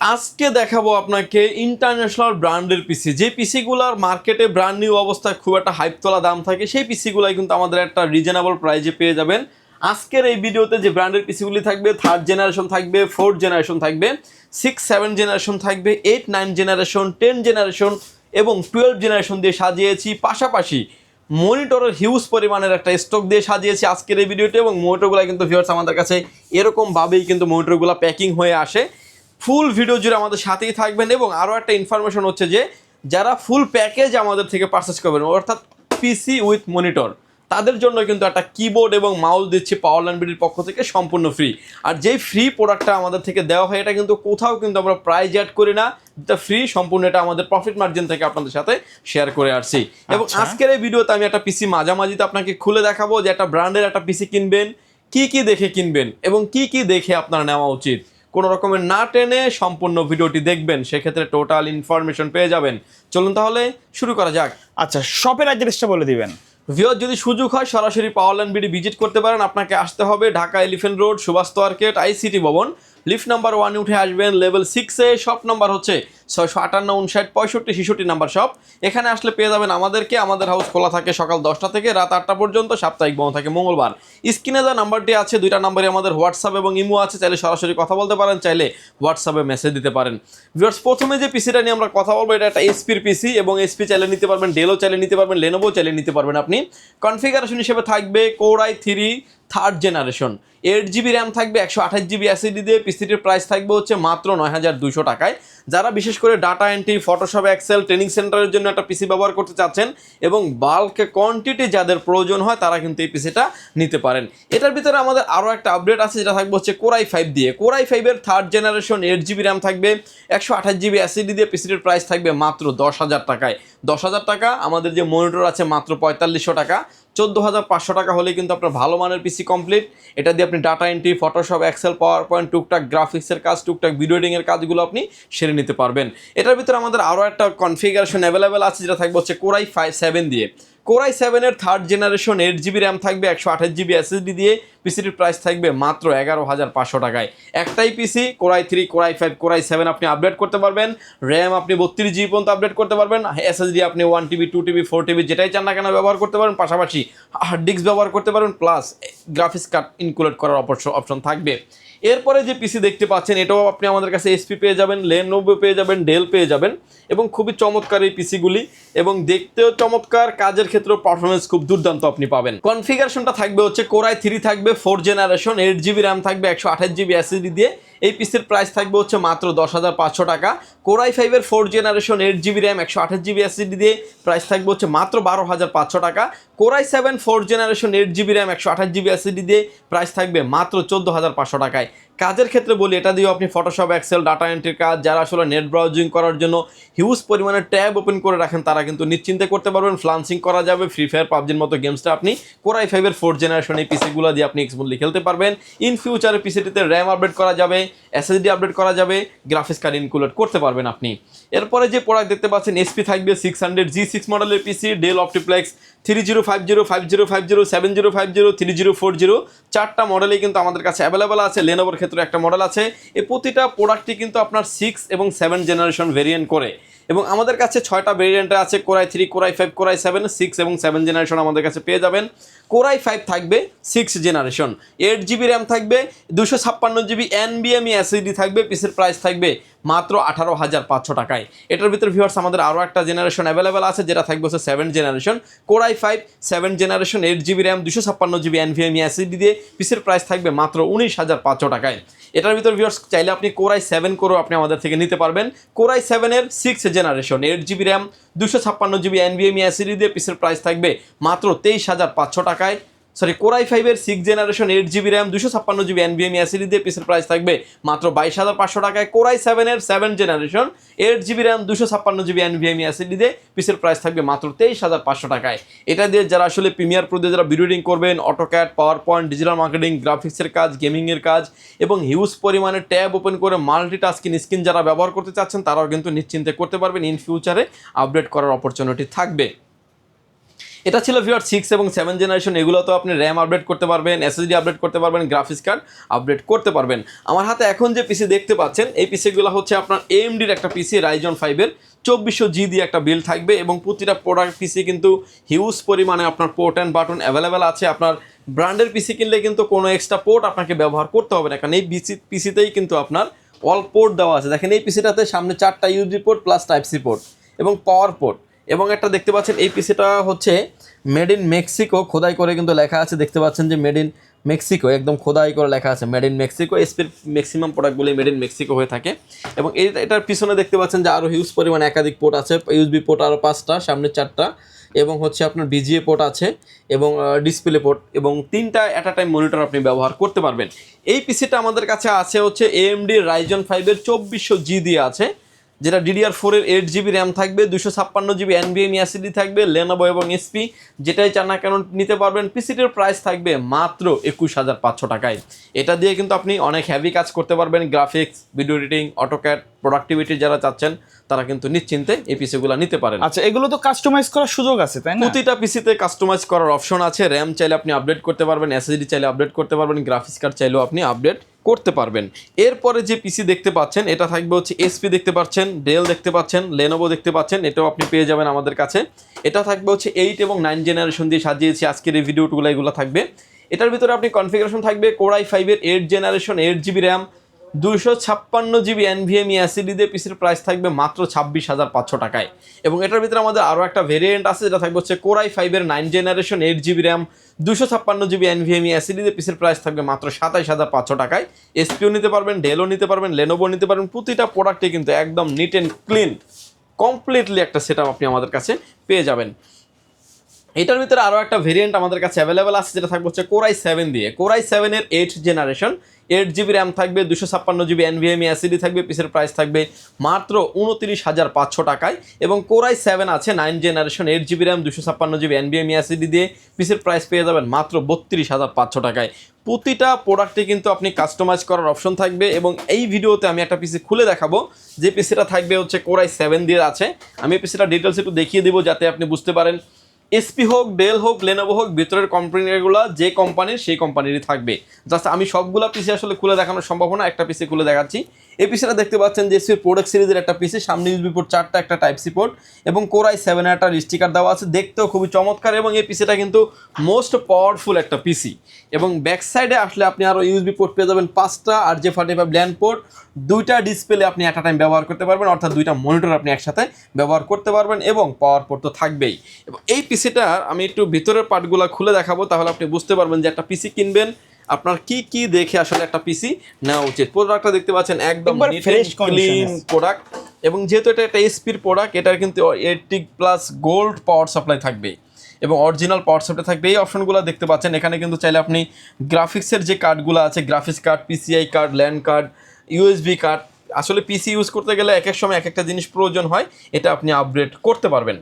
আজকে দেখাবো আপনাকে ইন্টারন্যাশনাল ব্র্যান্ডের পিসি, যে পিসিগুলোর মার্কেটে ব্র্যান্ড নিউ অবস্থায় খুব একটা হাইপ তোলা দাম থাকে, সেই পিসিগুলাই কিন্তু আমাদের একটা রিজনেবল প্রাইজে পেয়ে যাবেন। আজকের এই ভিডিওতে যে ব্র্যান্ডের পিসিগুলি থাকবে, 3rd জেনারেশন থাকবে, 4th জেনারেশন থাকবে, 6, 7 জেনারেশন থাকবে, 8, 9 জেনারেশন, 10 জেনারেশন এবং 12 জেনারেশন দিয়ে সাজিয়েছি। পাশাপাশি মনিটরের হিউজ পরিমাণের একটা স্টক দিয়ে সাজিয়েছি আজকের এই ভিডিওতে। এবং মনিটরগুলো কিন্তু ভিউয়ার্স আমাদের কাছে এরকমভাবেই কিন্তু মনিটরগুলো প্যাকিং হয়ে আসে। ফুল ভিডিও জুড়ে আমাদের সাথেই থাকবেন। এবং আরও একটা ইনফরমেশন হচ্ছে যে যারা ফুল প্যাকেজ আমাদের থেকে পারচেস করবেন, অর্থাৎ পিসি উইথ মনিটর, তাদের জন্য কিন্তু একটা কিবোর্ড এবং মাউস দিচ্ছি পাওয়ারল্যান্ড বিডির পক্ষ থেকে সম্পূর্ণ ফ্রি। আর যেই ফ্রি প্রোডাক্টটা আমাদের থেকে দেওয়া হয়, এটা কিন্তু কোথাও কিন্তু আমরা প্রাইজ অ্যাড করি না, এটা ফ্রি সম্পূর্ণ। এটা আমাদের প্রফিট মার্জিন থেকে আপনাদের সাথে শেয়ার করে আসছি। এবং আজকের এই ভিডিওতে আমি একটা পিসি মাঝামাঝিতে আপনাকে খুলে দেখাবো যে একটা ব্র্যান্ডের একটা পিসি কিনবেন কি কি দেখে কিনবেন এবং কি কি দেখে আপনার নেওয়া উচিত। কোনো রকমের না টেনে সম্পূর্ণ ভিডিওটি দেখবেন, সেক্ষেত্রে টোটাল ইনফরমেশন পেয়ে যাবেন। চলুন তাহলে শুরু করা যাক। আচ্ছা, শপের অ্যাড্রেসটা বলে দিবেন। ভিউয়ার, যদি সুযোগ হয় সরাসরি পাওয়ারল্যান্ড বিডি ভিজিট করতে পারেন। আপনাকে আসতে হবে Dhaka Elephant Road, Subhash Market, ICT Bhaban, lift number 1 উঠে আসবেন, লেভেল 6-এ। শপ নাম্বার হচ্ছে 658, 59, 65, 66 নাম্বার শপ। এখানে আসলে পেয়ে যাবেন আমাদেরকে। আমাদের হাউস খোলা থাকে সকাল 10টা থেকে রাত 8টা পর্যন্ত, সাপ্তাহিক বন্ধ থাকে মঙ্গলবার। স্ক্রিনে যে নাম্বারটি আছে, দুইটা নাম্বারে আমাদের হোয়াটসঅ্যাপ এবং ইমো আছে, চাইলে সরাসরি কথা বলতে পারেন, চাইলে হোয়াটসঅ্যাপে মেসেজ দিতে পারেন। ভিউয়ার্স, প্রথমে যে পিসিটা নিয়ে আমরা কথা বলবো, এটা একটা এসপির পিসি। এবং এসপি চাইলে নিতে পারবেন, ডেলও চাইলে নিতে পারবেন, লেনোভো চাইলে নিতে পারবেন আপনি। কনফিগারেশন হিসেবে থাকবে core i3 3rd generation, 8GB RAM থাকবে, 128GB এসএসডি দিয়ে। পিসিটির প্রাইস থাকবে হচ্ছে মাত্র 9200 টাকায়। যারা বিশেষ করে data entry, Photoshop, Excel, training সেন্টারের জন্য একটা পিসি ব্যবহার করতে চাচ্ছেন এবং বাল্ক কোয়ান্টিটি যাদের প্রয়োজন হয়, তারা কিন্তু এই পিসিটা নিতে পারেন। এটার ভিতরে আমাদের আরও একটা আপডেট আছে, যেটা থাকবে হচ্ছে কোর i5 দিয়ে। Core i5-এর 3rd generation, 8GB RAM থাকবে, 128GB এসএসডি দিয়ে। পিসিটির প্রাইস থাকবে মাত্র 10,000 টাকায়। 10,000 টাকা। আমাদের যে মনিটর আছে মাত্র 4500 টাকা। 14,500 টাকা হলে কিন্তু আপনার ভালো মানের পিসি কমপ্লিট। এটা দিয়ে আপনি data entry, Photoshop, Excel, PowerPoint, টুকটাক গ্রাফিক্সের কাজ, টুকটাক ভিডিও এডিংয়ের কাজগুলো আপনি সেরে নিতে পারবেন। এটার ভিতরে আমাদের আরও একটা কনফিগারেশন অ্যাভেলেবেল আছে, যেটা থাকবে হচ্ছে কোর i7 দিয়ে। Core i7-এর 3rd generation, 8GB RAM থাকবে, 128GB এসএসডি দিয়ে। পিসিটির প্রাইস থাকবে মাত্র 11,500 টাকায়। একটাই পিসি, core i3, core i5, core i7 আপনি আপডেট করতে পারবেন। র্যাম আপনি 32GB পর্যন্ত আপডেট করতে পারবেন। এসএসডি আপনি 1TB, 2TB, 4TB যেটাই চান না কেন ব্যবহার করতে পারবেন। পাশাপাশি হার্ড ডিস্ক ব্যবহার করতে পারবেন, প্লাস গ্রাফিক্স কার্ড ইনক্লুড করার অপশন থাকবে। এরপরে যে পিসি দেখতে পাচ্ছেন, এটাও আপনি আমাদের কাছে এসপি পেয়ে যাবেন, লেনোভো পেয়ে যাবেন, ডেল পেয়ে যাবেন। এবং খুবই চমৎকার এই পিসিগুলি, এবং দেখতেও চমৎকার, কাজের ক্ষেত্রেও পারফরমেন্স খুব দুর্দান্ত আপনি পাবেন। কনফিগারেশনটা থাকবে হচ্ছে কোর i3 থাকবে, 4th জেনারেশন, 8GB র্যাম থাকবে, 128GB এসএসডি দিয়ে। এই পিসির প্রাইস থাকবে হচ্ছে মাত্র 10,500 টাকা। কোর i5-এর 4th generation, 8GB RAM, 128GB SSD দিয়ে। প্রাইস থাকবে হচ্ছে মাত্র 12,500 টাকা। Core i7 4th generation, 8GB RAM, 128GB SSD দিয়ে। প্রাইস থাকবে মাত্র 14,500 টাকায়। কাজের ক্ষেত্রে বলি, এটা দিয়েও আপনি ফটোশপ, এক্সেল, ডাটা এন্ট্রির কাজ, যারা আসলে নেট ব্রাউজিং করার জন্য হিউজ পরিমাণে ট্যাব ওপেন করে রাখেন, তারা কিন্তু নিশ্চিন্তে করতে পারবেন। ফ্লান্সিং করা যাবে, ফ্রি ফায়ার, পাবজির মতো গেমসটা আপনি কোর i5-এর 4th জেনারেশন এই পিসিগুলো দিয়ে আপনি স্মুথলি খেলতে পারবেন। ইন ফিউচারে পিসিটিতে র্যাম আপডেট করা যাবে, এসএসডি আপডেট করা যাবে, গ্রাফিক্স কার্ড ইনক্লুড করতে পারবেন আপনি। এরপরে যে প্রোডাক্ট দেখতে পাচ্ছেন, এসপি থাকবে 600G6 মডেলের পিসি, ডেল অপটিপ্লেক্স 3050, 5050, 7050, 3040, 4টা মডেলেই কিন্তু আমাদের কাছে অ্যাভেলেবেল আছে। লেনোভোর ক্ষেত্রে একটা মডেল আছে। এই প্রতিটা প্রোডাক্টই কিন্তু আপনার 6 এবং 7 জেনারেশন ভেরিয়েন্ট করে। এবং আমাদের কাছে 6টা ভেরিয়েন্টে আছে, core i3, core i5, core i7, 6 এবং 7 জেনারেশন আমাদের কাছে পেয়ে যাবেন। কোর i5 থাকবে 6 জেনারেশন, 8GB র্যাম থাকবে, 256GB NVMe এসএসডি থাকবে। পিসের প্রাইস থাকবে মাত্র 18,500 টাকায়। এটার ভিতরে ভিউয়ার্স আমাদের আরও একটা জেনারেশন অ্যাভেলেবেল আছে, যেটা থাকবে হচ্ছে 7 generation, core i5 7 generation, 8GB RAM, 256GB NVMe SSD দিয়ে। পিসের প্রাইস থাকবে মাত্র 19,500 টাকায়। এটার ভিতর ভিউয়ার্স চাইলে আপনি কোর i7 করেও আপনি আমাদের থেকে নিতে পারবেন। কোর i7-এর 6 generation, 8GB RAM, 256GB NVMe SSD দিয়ে। পিসের প্রাইস থাকবে মাত্র 23,500 টাকায়। কোর i5-এর 6 generation, 8GB RAM, 256GB NVMe SSD দিয়ে। পিসের প্রাইস থাকবে মাত্র 22,500 টাকায়। কোর i7-এর 7 generation, 8GB RAM, 256GB NVMe SSD দিয়ে। পিসের প্রাইস থাকবে মাত্র 23,500 টাকায়। এটা দিয়ে যারা আসলে প্রিমিয়ার প্রো দিয়ে যারা ভিডিও এডিটিং করবেন, AutoCAD, power point, digital marketing, গ্রাফিক্সের কাজ, গেমিংয়ের কাজ এবং হিউজ পরিমাণে ট্যাব ওপেন করে মাল্টিটাস্কিং স্ক্রিন যারা ব্যবহার করতে চাচ্ছেন, তারাও কিন্তু নিশ্চিন্তে করতে পারবেন। ইন ফিউচারে আপডেট করার অপরচুনিটি থাকবে। এটা ছিল ভিউয়ার 6 এবং 7 জেনারেশন। এগুলো তো আপনি র্যাম আপডেট করতে পারবেন, এসএসডি আপডেট করতে পারবেন, গ্রাফিক্স কার্ড আপডেট করতে পারবেন। আমার হাতে এখন যে পিসি দেখতে পাচ্ছেন এই পিসিগুলো হচ্ছে আপনার এএমডির একটা পিসি রাইজন 5-এর 2400G দিয়ে একটা বিল থাকবে এবং প্রতিটা প্রোডাক্ট পিসি কিন্তু হিউজ পরিমাণে আপনার পোর্ট অ্যান্ড বাটন অ্যাভেলেবেল আছে। আপনার ব্র্যান্ডের পিসি কিনলে কিন্তু কোনো এক্সট্রা পোর্ট আপনাকে ব্যবহার করতে হবে না, কারণ এই পিসিতেই কিন্তু আপনার অল পোর্ট দেওয়া আছে। দেখেন এই পিসিটাতে সামনে 4টা USB port plus type C port এবং পাওয়ার পোর্ট, এবং একটা দেখতে পাচ্ছেন এই পিসিটা হচ্ছে মেড ইন মেক্সিকো, খোদাই করে কিন্তু লেখা আছে। দেখতে পাচ্ছেন যে মেড ইন মেক্সিকো, একদম খোদাই করে লেখা আছে মেড ইন মেক্সিকো। এসপির ম্যাক্সিমাম প্রোডাক্টগুলি মেড ইন মেক্সিকো হয়ে থাকে। এবং এটার পিছনে দেখতে পাচ্ছেন যে আরও হিউজ পরিমাণে একাধিক পোর্ট আছে, ইউএসবি পোর্ট আরও 5টা, সামনে 4টা, এবং হচ্ছে আপনার বিজিএ পোর্ট আছে এবং ডিসপ্লে পোর্ট, এবং 3টা অ্যাট আ টাইম মনিটর আপনি ব্যবহার করতে পারবেন। এই পিসিটা আমাদের কাছে আছে হচ্ছে AMD Ryzen 5-এর 2400G দিয়ে আছে, যেটা DDR4-এর 8GB র্যাম থাকবে, 256GB NVMe SSD থাকবে, Lenovo এবং HP যেটাই চান না কেন নিতে পারবেন। পিসিটির প্রাইস থাকবে মাত্র 21500 টাকায়। এটা দিয়ে কিন্তু আপনি অনেক হেভি কাজ করতে পারবেন, graphics, video editing, AutoCAD, productivity যারা চাচ্ছেন তারা কিন্তু নিশ্চিন্তে এই পিসিগুলো নিতে পারেন। আচ্ছা, এগুলো তো কাস্টমাইজ করার সুযোগ আছে, তাই না? প্রতিটা পিসিতে কাস্টমাইজ করার অপশন আছে। র্যাম চাইলে আপনি আপডেট করতে পারবেন, এসএসডি চাইলে আপডেট করতে পারবেন, গ্রাফিক্স কার্ড চাইলেও আপনি আপডেট করতে পারবেন। এরপরে যে পিসি দেখতে পাচ্ছেন এটা থাকবে হচ্ছে এসপি দেখতে পাচ্ছেন, ডেল দেখতে পাচ্ছেন, লেনোভো দেখতে পাচ্ছেন, এটাও আপনি পেয়ে যাবেন আমাদের কাছে। এটা থাকবে হচ্ছে 8 এবং 9 জেনারেশন দিয়ে সাজিয়েছি আজকের এই ভিডিওগুলো, এগুলো থাকবে। এটার ভিতরে আপনি কনফিগারেশন থাকবে Core i5-এর 8 generation, 8GB RAM, 256GB NVMe SSD দিয়ে পিসির প্রাইস থাকবে মাত্র 26500 টাকায়। এবং এটার ভিতরে আমাদের আরও একটা ভেরিয়েন্ট আছে যেটা থাকবে হচ্ছে Core i5-এর 9 generation, 8GB RAM, 256GB NVMe SSD দিয়ে পিসির প্রাইস থাকবে মাত্র 27500 টাকায়। এসপিও নিতে পারবেন, ডেলও নিতে পারবেন, লেনোভো নিতে পারবেন। প্রতিটা প্রোডাক্টে কিন্তু একদম নিট অ্যান্ড ক্লিন কমপ্লিটলি একটা সেটআপ আপনি আমাদের কাছে পেয়ে যাবেন। এটার ভিতরে আরও একটা ভেরিয়েন্ট আমাদের কাছে অ্যাভেলেবেল আছে যেটা থাকবে হচ্ছে Core i7 দিয়ে। Core i7-এর 8 জেনারেশন, 8GB র্যাম থাকবে, 256GB NVMe SSD থাকবে, পিসের প্রাইস থাকবে মাত্র 29500 টাকায়। এবং Core i7 আছে 9 generation, 8GB RAM, 256GB NVMe SSD দিয়ে পিসের প্রাইস পেয়ে যাবেন মাত্র 32500 টাকায়। প্রতিটা প্রোডাক্টে কিন্তু আপনি কাস্টমাইজ করার অপশন থাকবে। এবং এই ভিডিওতে আমি একটা পিসি খুলে দেখাবো যে পিসিটা থাকবে হচ্ছে Core i7 দিয়ে আছে। আমি এই পিসিটা ডিটেলস একটু দেখিয়ে দেবো যাতে আপনি বুঝতে পারেন। এসপি হোক, ডেল হোক, লেনোভো হোক, ভিতরের কোম্পানিগুলো যে কোম্পানির সেই কোম্পানিরই থাকবে। জাস্ট আমি সবগুলো পিসি আসলে খুলে দেখানো সম্ভব না, একটা পিসি খুলে দেখাচ্ছি। এই পিসিটা দেখতে পাচ্ছেন যে এসপির প্রোডাক্ট সিরিজের একটা পিসি, সামনে ইউএসবি পোর্ট 4টা, একটা টাইপ সি পোর্ট, এবং Core i7-এর একটা স্টিকার দেওয়া আছে, দেখতেও খুবই চমৎকার। এবং এই পিসিটা কিন্তু মোস্ট পাওয়ারফুল একটা পিসি। এবং ব্যাক সাইডে আসলে আপনি আরও ইউএসবি পোর্ট পেয়ে যাবেন 5টা, আর RJ45 ল্যান্ড পোর্ট, 2টা ডিসপ্লে আপনি অ্যাট আ টাইম ব্যবহার করতে পারবেন, অর্থাৎ 2টা মনিটর আপনি একসাথে ব্যবহার করতে পারবেন, এবং পাওয়ার পোর্ট তো থাকবেই। এবং এই পিসিটার আমি একটু ভিতরের পার্টগুলো খুলে দেখাবো, তাহলে আপনি বুঝতে পারবেন যে একটা পিসি কিনবেন আপনার কি কি দেখে আসলে একটা পিসি নেওয়া উচিত। প্রোডাক্টটা দেখতে পাচ্ছেন একদম ফ্রেশ ক্লিন প্রোডাক্ট। এবং যেহেতু এটা একটা এসপির প্রোডাক্ট, এটার কিন্তু 80+ গোল্ড পাওয়ার সাপ্লাই থাকবে এবং অরিজিনাল পাওয়ার সাপ্লাই থাকবে। এই অপশনগুলো দেখতে পাচ্ছেন। এখানে কিন্তু চাইলে আপনি গ্রাফিক্সের যে কার্ডগুলো আছে, graphics card, PCI card, land card, USB card, আসলে পিসি ইউজ করতে গেলে এক এক সময় এক একটা জিনিস প্রয়োজন হয়, এটা আপনি আপগ্রেড করতে পারবেন।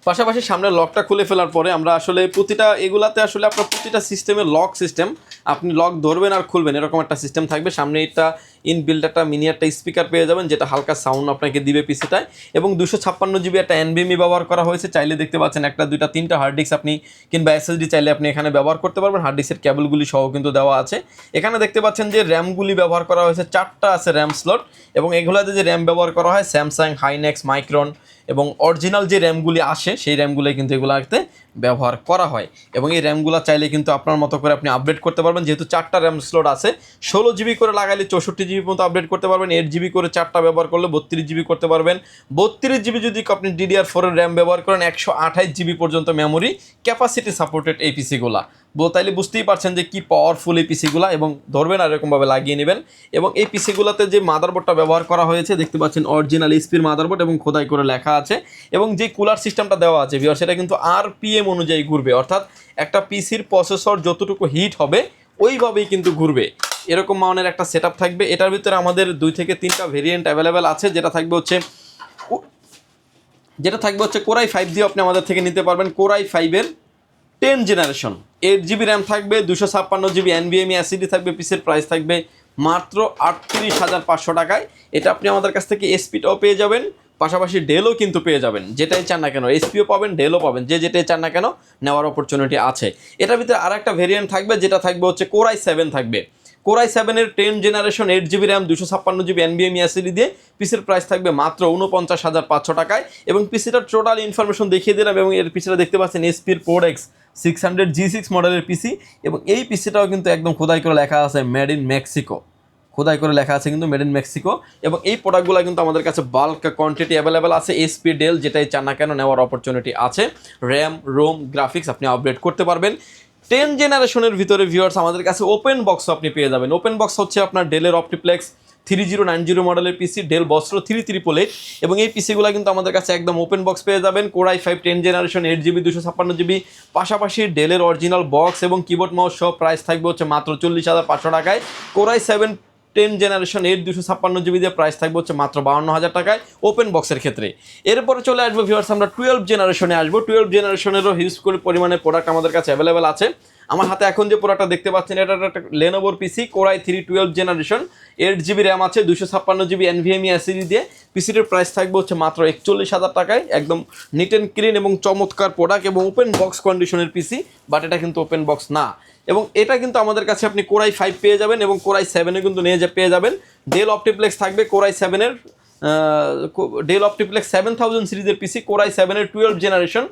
পাশাপাশি সামনের লকটা খুলে ফেলার পরে আমরা আসলে প্রতিটা এগুলাতে আসলে আপনার প্রতিটা সিস্টেমের লক সিস্টেম, আপনি লক ধরবেন আর খুলবেন এরকম একটা সিস্টেম থাকবে। সামনে এটা ইনবিল্ট একটা মিনি একটা স্পিকার পেয়ে যাবেন যেটা হালকা সাউন্ড আপনাকে দিবে পিসিটায়। এবং 256GB একটা NVMe ব্যবহার করা হয়েছে। চাইলে দেখতে পাচ্ছেন 1টা 2টা 3টা হার্ড ডিস্ক আপনি কিংবা এসএসডি চাইলে আপনি এখানে ব্যবহার করতে পারবেন। হার্ড ডিস্কের কেবলগুলি সহ কিন্তু দেওয়া আছে। এখানে দেখতে পাচ্ছেন যে র্যামগুলি ব্যবহার করা হয়েছে, 4টা আছে র্যাম স্লট। এবং এগুলোতে যে র্যাম ব্যবহার করা হয় স্যামসাং, হাইনেক্স, মাইক্রন, এবং অরিজিনাল যে র্যামগুলি আসে সেই র্যামগুলোই কিন্তু এগুলোতে ব্যবহার করা হয়। এবং এই র্যামগুলো চাইলে কিন্তু আপনার মতো করে আপনি আপডেট করতে পারবেন। যেহেতু 4টা র্যাম স্লট আছে, 16GB করে লাগাইলে 64GB পর্যন্ত আপডেট করতে পারবেন। 8GB করে 4টা ব্যবহার করলে 32GB করতে পারবেন। 32GB যদি আপনি DDR4-এর র্যাম ব্যবহার করেন 128GB পর্যন্ত মেমোরি ক্যাপাসিটি সাপোর্টেড এই পিসিগুলা। তাইলে বুঝতেই পারছেন যে কি পাওয়ারফুল এই পিসিগুলা। এবং ধরবেন আর এরকমভাবে লাগিয়ে নেবেন। এবং এই পিসিগুলোতে যে মাদারবোর্ডটা ব্যবহার করা হয়েছে দেখতে পাচ্ছেন অরিজিনাল এসপির মাদারবোর্ড এবং খোদাই করে লেখা আছে। এবং যে কুলার সিস্টেমটা দেওয়া আছে ভিউয়ার, সেটা কিন্তু RPM অনুযায়ী ঘুরবে, অর্থাৎ একটা পিসির প্রসেসর যতটুকু হিট হবে ওইভাবেই কিন্তু ঘুরবে। এরকম মানের একটা সেটআপ থাকবে। এটার ভিতরে আমাদের 2 থেকে 3টা ভেরিয়েন্ট অ্যাভেলেবেল আছে, যেটা থাকবে হচ্ছে Core i5 দিয়ে আপনি আমাদের থেকে নিতে পারবেন। Core i5-এর 10 জেনারেশন, 8GB র্যাম থাকবে, 256GB NVMe SSD থাকবে, পিসের প্রাইস থাকবে মাত্র 38500 টাকায়। এটা আপনি আমাদের কাছ থেকে এসপিটাও পেয়ে যাবেন, পাশাপাশি ডেলও কিন্তু পেয়ে যাবেন, যেটাই চান না কেন, এসপিও পাবেন, ডেলও পাবেন, যেটাই চান না কেন নেওয়ার অপরচুনিটি আছে। এটার ভিতরে আর একটা ভেরিয়েন্ট থাকবে, যেটা থাকবে হচ্ছে কোর i7 থাকবে। কোর i7-এর 10 generation 8GB RAM 256GB NVMe SSD দিয়ে পিসির প্রাইস থাকবে মাত্র 49,500 টাকায়। এবং পিসিটার টোটাল ইনফরমেশন দেখিয়ে দিলাম। এবং এর পিসিটা দেখতে পাচ্ছেন এসপির পোর্টেক্স 600 G6 মডেলের পিসি। এবং এই পিসিটাও কিন্তু একদম খোদাই করে লেখা আছে মেড ইন মেক্সিকো, খোদাই করে লেখা আছে কিন্তু মেড ইন মেক্সিকো। এবং এই প্রোডাক্টগুলো কিন্তু আমাদের কাছে বাল্ক কোয়ান্টিটি অ্যাভেলেবেল আছে। এসপি ডেল যেটাই চান না কেন নেওয়ার অপরচুনিটি আছে। র্যাম রোম গ্রাফিক্স আপনি আপগ্রেড করতে পারবেন। 10 জেনারেশনের ভিতরে ভিউয়ার্স আমাদের কাছে ওপেন বক্সও আপনি পেয়ে যাবেন। ওপেন বক্স হচ্ছে আপনার ডেলের অপটিপ্লেক্স 3090 মডেলের পিসি, ডেল বস্ত্র 3388। এবং এই পিসিগুলো কিন্তু আমাদের কাছে একদম ওপেন বক্স পেয়ে যাবেন। Core i5 10 generation 8GB 256GB, পাশাপাশি ডেলের অরিজিনাল বক্স এবং কিবোর্ড মাউস সহ প্রাইস থাকবে হচ্ছে মাত্র 40,500 টাকায়। কোর i7 10 জেনারেশন 8 256GB দিয়ে প্রাইস থাকবে হচ্ছে মাত্র 52,000 টাকায় ওপেন বক্সের ক্ষেত্রে। এরপরে চলে আসবো ভিউয়ার্স আমরা 12 জেনারেশনে আসবো। 12 জেনারেশনেরও হিউজ পরিমাণে প্রোডাক্ট আমাদের কাছে অ্যাভেলেবেল আছে। আমার হাতে এখন যে প্রোডাক্টটা দেখতে পাচ্ছেন এটা একটা লেনোভোর PC, core i3 12 generation 8GB RAM আছে 256GB NVMe SSD দিয়ে। পিসিটির প্রাইস থাকবে হচ্ছে মাত্র 41,000 টাকায়। একদম নিট অ্যান্ড ক্লিন এবং চমৎকার প্রোডাক্ট এবং ওপেন বক্স কন্ডিশনের পিসি, বাট এটা কিন্তু ওপেন বক্স না। এবং এটা কিন্তু আমাদের কাছে আপনি কোর i5 পেয়ে যাবেন এবং কোর i7-এ কিন্তু পেয়ে যাবেন। ডেল অপটিপ্লেক্স থাকবে কোর i7-এর, ডেল অপটিপ্লেক্স 7000 সিরিজের পিসি, কোর i7-এর 12 জেনারেশন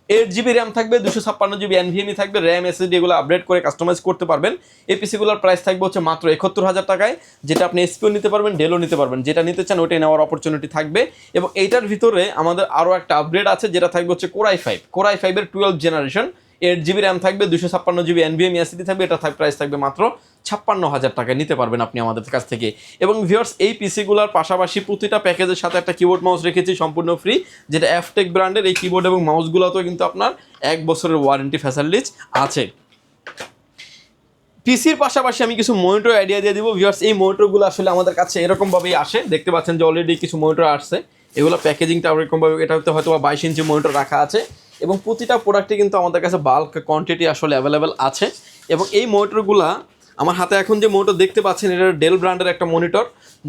8GB র্যাম থাকবে, 256GB NVMe থাকবে, র্যাম SSD এগুলো আপডেট করে কাস্টমাইজ করতে পারবেন। এই পিসিগুলোর প্রাইস থাকবে হচ্ছে মাত্র 71,000 টাকায়, যেটা আপনি এসপিও নিতে পারবেন, ডেলও নিতে পারবেন, যেটা নিতে চান ওইটাই নেওয়ার অপরচুনিটি থাকবে। এবং এইটার ভিতরে আমাদের আরও একটা আপগ্রেড আছে, যেটা থাকবে হচ্ছে কোর i5-এর 12 জেনারেশন 8GB র্যাম থাকবে, 256GB NVMe SSD থাকবে। এটা প্রাইস থাকবে মাত্র 56,000 টাকায়, নিতে পারবেন আপনি আমাদের কাছ থেকে। এবং ভিউয়ার্স এই পিসিগুলোর পাশাপাশি প্রতিটা প্যাকেজের সাথে একটা কিবোর্ড মাউস রেখেছি সম্পূর্ণ ফ্রি, যেটা অ্যাফটেক ব্র্যান্ডের। এই কিবোর্ড এবং মাউসগুলোতেও কিন্তু আপনার 1 বছরের ওয়ারেন্টি ফ্যাসিলিটিস আছে। পিসির পাশাপাশি আমি কিছু মনিটর আইডিয়া দিয়ে দিব ভিউয়ার্স। এই মনিটরগুলো আসলে আমাদের কাছে এরকমভাবেই আসে, দেখতে পাচ্ছেন যে অলরেডি কিছু মনিটর আসছে। এগুলো প্যাকেজিংটা এরকমভাবে, এটা হয়তো 22 ইঞ্চি মনিটর রাখা আছে। এবং প্রতিটা প্রোডাক্টে কিন্তু আমাদের কাছে বাল্ক কোয়ান্টিটি আসলে অ্যাভেলেবেল আছে। এবং এই মনিটরগুলা আমার হাতে এখন যে মনিটর দেখতে পাচ্ছেন, এটা ডেল ব্র্যান্ডের একটা মনিটর।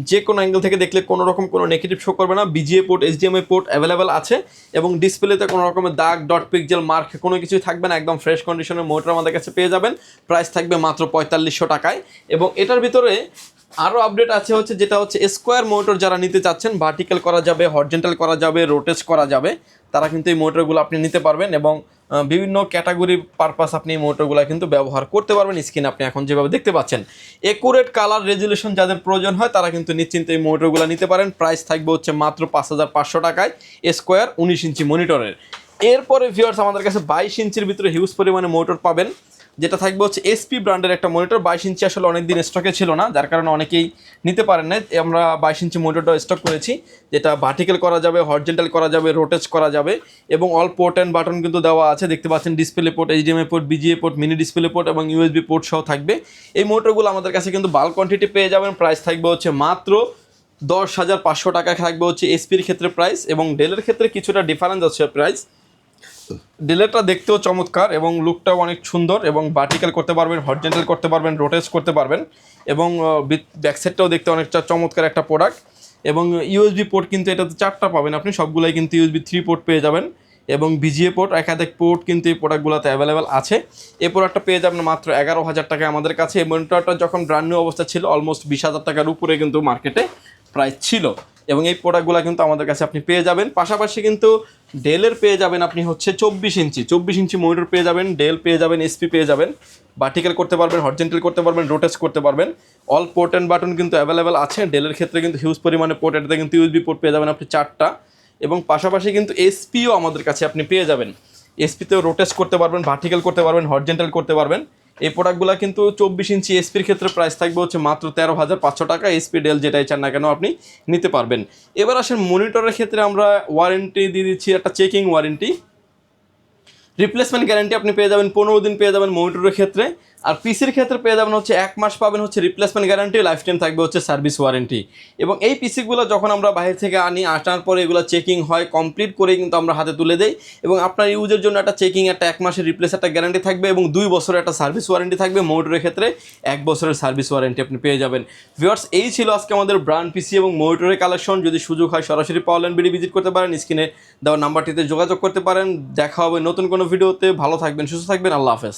যে কোনো অ্যাঙ্গেল থেকে দেখলে কোনো রকম কোনো নেগেটিভ শো করবে না। VGA port, HDMI port available আছে। এবং ডিসপ্লেতে কোনো রকমের দাগ, ডট, পিক্সেল, মার্ক কোনো কিছুই থাকবে না। একদম ফ্রেশ কন্ডিশনের মনিটর আমাদের কাছে পেয়ে যাবেন। প্রাইস থাকবে মাত্র 4500 টাকায়। এবং এটার ভিতরে আরও আপডেট আছে হচ্ছে, যেটা হচ্ছে স্কোয়ার মনিটর যারা নিতে চাচ্ছেন, ভার্টিক্যাল করা যাবে, হরিজন্টাল করা যাবে, রোটেট করা যাবে, তারা কিন্তু এই মোটরগুলো আপনি নিতে পারবেন। এবং বিভিন্ন ক্যাটাগরি পারপাস আপনি এই মোটরগুলো কিন্তু ব্যবহার করতে পারবেন। স্ক্রিনে আপনি এখন যেভাবে দেখতে পাচ্ছেন, একুরেট কালার রেজুলেশন যাদের প্রয়োজন হয় তারা কিন্তু নিশ্চিন্তে এই মোটরগুলো নিতে পারেন। প্রাইস থাকবে হচ্ছে মাত্র 5,500 টাকায় স্কোয়ার 19 ইঞ্চি মনিটরের। এরপরে ভিউয়ার্স আমাদের কাছে 22 ইঞ্চির ভিতরে হিউজ পরিমাণে মোটর পাবেন, যেটা থাকবে হচ্ছে এসপি ব্র্যান্ডের একটা মনিটর। 22 ইঞ্চি আসলে অনেকদিন স্টকে ছিল না, যার কারণে অনেকেই নিতে পারেন না। আমরা 22 ইঞ্চি মনিটরটা স্টক করেছি, যেটা ভার্টিক্যাল করা যাবে, হরিজন্টাল করা যাবে, রোটেট করা যাবে। এবং অল পোর্ট অ্যান্ড বাটন কিন্তু দেওয়া আছে, দেখতে পাচ্ছেন display port, HDMI port, VGA port, mini display port এবং USB পোর্ট সহ থাকবে। এই মোটরগুলো আমাদের কাছে কিন্তু বাল্ক কোয়ান্টিটি পেয়ে যাবেন। প্রাইস থাকবে হচ্ছে মাত্র 10,500 টাকা থাকবে হচ্ছে এসপির ক্ষেত্রে প্রাইস। এবং ডেলের ক্ষেত্রে কিছুটা ডিফারেন্স আছে প্রাইস। ডেলেরটা দেখতেও চমৎকার এবং লুকটাও অনেক সুন্দর, এবং ভার্টিক্যাল করতে পারবেন, হরিজন্টাল করতে পারবেন, রোটেট করতে পারবেন। এবং ব্যাকসাইডটাও দেখতে অনেকটা চমৎকার একটা প্রোডাক্ট। এবং USB পোর্ট কিন্তু এটাতে 4টা পাবেন আপনি, সবগুলাই কিন্তু USB 3 পোর্ট পেয়ে যাবেন। এবং বিজিএ পোর্ট, একাধিক পোর্ট কিন্তু এই প্রোডাক্টগুলোতে অ্যাভেলেবেল আছে। এই প্রোডাক্টটা পেয়ে যাবেন মাত্র 11,000 টাকায় আমাদের কাছে। এই মনিটরটা যখন ব্র্যান্ড নিউ অবস্থা ছিল অলমোস্ট 20,000 টাকার উপরে কিন্তু মার্কেটে প্রাইস ছিল। এবং এই প্রোডাক্টগুলো কিন্তু আমাদের কাছে আপনি পেয়ে যাবেন। পাশাপাশি কিন্তু ডেলের পেয়ে যাবেন আপনি হচ্ছে 24 ইঞ্চি মনিটর পেয়ে যাবেন, ডেল পেয়ে যাবেন, এসপি পেয়ে যাবেন। ভার্টিক্যাল করতে পারবেন, হরিজন্টাল করতে পারবেন, রোটেট করতে পারবেন। অল পোর্ট অ্যান্ড বাটন কিন্তু অ্যাভেলেবেল আছে। ডেলের ক্ষেত্রে কিন্তু হিউজ পরিমাণে পোর্ট, এটাতে কিন্তু USB পোর্ট পেয়ে যাবেন আপনি 4টা। এবং পাশাপাশি কিন্তু এসপিও আমাদের কাছে আপনি পেয়ে যাবেন। এসপিতেও রোটেট করতে পারবেন, ভার্টিক্যাল করতে পারবেন, হরিজন্টাল করতে পারবেন। এই প্রোডাক্টগুলো কিন্তু 24 ইঞ্চি এসপির ক্ষেত্রে প্রাইস থাকবে হচ্ছে মাত্র 13,500 টাকা। এসপি ডেল যেটাই চান না কেন আপনি নিতে পারবেন। এবার আসেন মনিটরের ক্ষেত্রে আমরা ওয়ারেন্টি দিয়ে দিচ্ছি, একটা চেকিং ওয়ারেন্টি। রিপ্লেসমেন্ট গ্যারান্টি আপনি পেয়ে যাবেন 15 দিন পেয়ে যাবেন মনিটরের ক্ষেত্রে। আর পিসির ক্ষেত্রে পেয়ে যাবেন হচ্ছে 1 মাস পাবেন হচ্ছে রিপ্লেসমেন্ট গ্যারান্টি, লাইফ টাইম থাকবে হচ্ছে সার্ভিস ওয়ারেন্টি। এবং এই পিসিগুলো যখন আমরা বাইরে থেকে আনার পরে এগুলো চেকিং হয়, কমপ্লিট করে কিন্তু আমরা হাতে তুলে দেই এবং আপনার ইউজের জন্য একটা চেকিং, একটা 1 মাসের রিপ্লেস একটা গ্যারান্টি থাকবে এবং 2 বছরের একটা সার্ভিস ওয়ারেন্টি থাকবে। মনিটরের ক্ষেত্রে 1 বছরের সার্ভিস ওয়ারেন্টি আপনি পেয়ে যাবেন। ভিউয়ার্স, এই ছিল আজকে আমাদের ব্র্যান্ড পিসি এবং মনিটরের কালেকশন। যদি সুযোগ হয় সরাসরি পাওয়ারল্যান্ড বিডি ভিজিট করতে পারেন, স্ক্রিনে দেওয়া নাম্বারটিতে যোগাযোগ করতে পারেন। দেখা হবে নতুন কোনো ভিডিওতে। ভালো থাকবেন, সুস্থ থাকবেন, আল্লাহ হাফেজ।